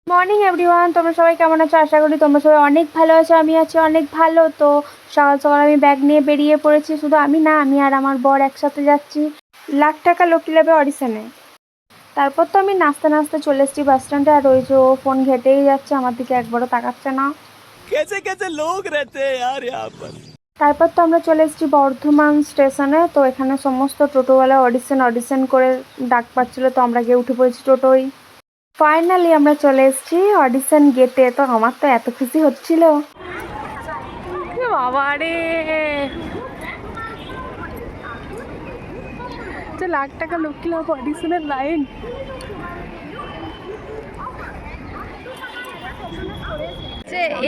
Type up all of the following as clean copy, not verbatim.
Morning everyone, তোমরা সবাই কেমন আছো? আশা করি তোমরা সবাই অনেক ভালো আছো। আমি আছি অনেক ভালো। তো সকাল সকাল আমি ব্যাগ নিয়ে বেরিয়ে পড়েছি। শুধু আমি না, আমি আর আমার বর একসাথে যাচ্ছি লাখ টাকা লকি লাভে অডিশনে। তারপর তো আমি নাচতে নাচতে চলে এসেছি বাস স্ট্যান্ডে। আর ওই যে ও ফোন ঘেটেই যাচ্ছে, আমার দিকে একবারও তাকাচ্ছে না। कैसे कैसे लोग रहते हैं यार यहाँ पर। তারপর তো আমরা চলে এসেছি বর্ধমান স্টেশনে। তো এখানে সমস্ত টোটোওয়ালা অডিশন করে ডাক পাচ্ছিলো, তো আমরা গিয়ে উঠে পড়েছি টোটোই। ফাইনালি আমরা চলে এসেছি অডিশন গেটে। তো আমার তো এত খুশি হচ্ছিল, বাবা রে, লাখ টাকা লক্ষ্মী লাভ অডিশনের লাইন।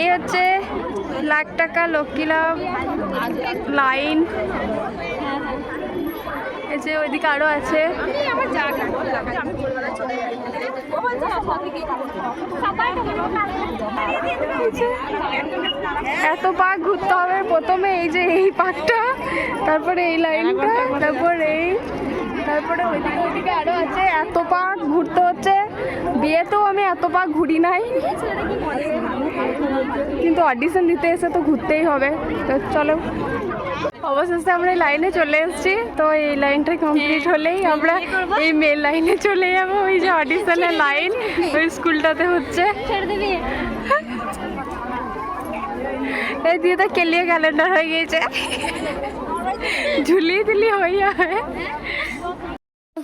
এই হচ্ছে লাখ টাকা লক্ষ্মী লাভ লাইন। এই যে ওইদিকে আরো আছে। এত পাক ঘুরতে হবে, প্রথমে এই যে এই পাকটা, তারপরে এই লাইনটা, তারপরে ওইদিকে আরো আছে। এত পাক ঘুরতে হচ্ছে। বিয়েতেও আমি এত পাক ঘুরি নাই, কিন্তু অডিশন দিতে এসে তো ঘুরতেই হবে। তো চলো, অবশেষে আমরা এই লাইনে চলে এসেছি। তো এই লাইনটা কমপ্লিট হলেই আমরা এই মেন লাইনে চলে যাবো। ওই যে অডিশনের লাইন ওই স্কুলটাতে হচ্ছে। এই দিয়ে তো কেলিয়ে ক্যালেন্ডার হয়ে গিয়েছে, ঝুলিয়ে দিলি হয়ে যাবে।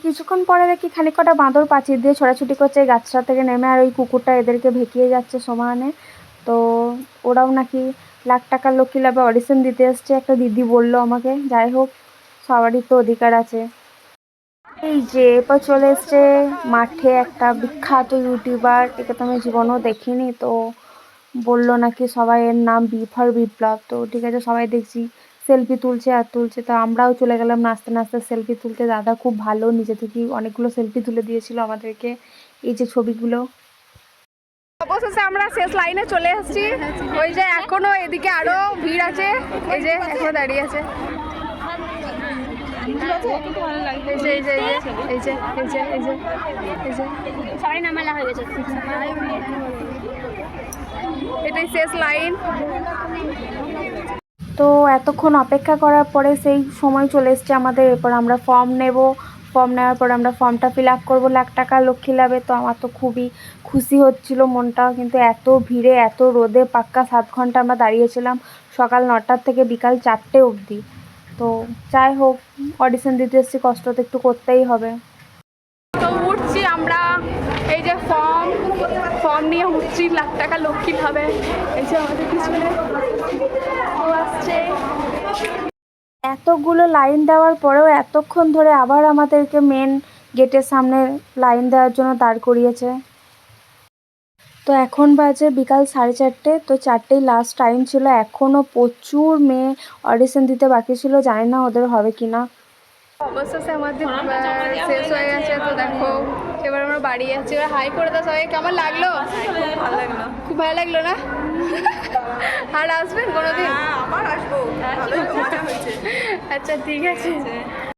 কিছুক্ষণ পরে দেখি খানিক কটা বাঁদর পাঁচিল দিয়ে ছোটাছুটি করছে গাছটা থেকে নেমে, আর ওই কুকুরটা এদেরকে ভেকিয়ে যাচ্ছে সমানে। তো ওরাও নাকি লাখ টাকার লক্ষ্মী লাভে অডিশন দিতে এসছে, একটা দিদি বললো আমাকে। যাই হোক, সবারই তো অধিকার আছে। এই যে এরপর চলে এসছে মাঠে একটা বিখ্যাত ইউটিউবার, একে তো আমি জীবনেও দেখিনি। তো বললো নাকি সবাই এর নাম ফর বিপ্লব। তো ঠিক আছে, সবাই দেখছি সেলফি তুলছে আর তুলছে। তো আমরাও চলে গেলাম নাচতে নাচতে সেলফি তুলতে। দাদা খুব ভালো, নিজে থেকেই অনেকগুলো সেলফি তুলে দিয়েছিল আমাদেরকে, এই যে ছবিগুলো। অবশেষে আমরা শেষ লাইনে চলে এসেছি। ওই যে এখনো এদিকে আরো ভিড় আছে, এই যে এখনো দাঁড়িয়ে আছে। এটাই শেষ লাইন। তো এতক্ষণ অপেক্ষা করার পরে সেই সময় চলে এসছে আমাদের। এরপর আমরা ফর্ম নেব। ফর্ম নেওয়ার পর আমরা ফর্মটা ফিল আপ করবো লাখ টাকা লক্ষ্মী লাভে। তো আমার তো খুবই খুশি হচ্ছিল মনটা, কিন্তু এত ভিড়ে এত রোদে পাক্কা 7 ঘন্টা আমরা দাঁড়িয়েছিলাম, সকাল 9টার থেকে বিকাল 4টে অবধি। তো যাই হোক, অডিশন দিতে এসেছি, কষ্ট তো একটু করতেই হবে। তো উঠছি আমরা, এই যে ফর্ম নিয়ে উঠছি লাখ টাকা লক্ষ্মী লাভে। এই যে আমাদের পিছনে আসছে। এতগুলো লাইন দেওয়ার পরেও এতক্ষণ ধরে আবার আমাদেরকে মেন গেটের সামনে লাইন দেওয়ার জন্য দাঁড় করিয়েছে। তো এখন বাজে বিকাল 4:30। তো 4টেই লাস্ট টাইম ছিল। এখনও প্রচুর মেয়ে অডিশন দিতে বাকি ছিল, জানি না ওদের হবে কি না। অবশেষে আমাদের শেষ হয়ে গেছে। তো দেখো, এবার আমরা বাড়ি যাচ্ছি। এবার হাই করে দাও সবাই। কেমন লাগলো? খুব ভালো লাগলো না? আর আসবেন কোনোদিন? আবার আসবো, আচ্ছা ঠিক আছে।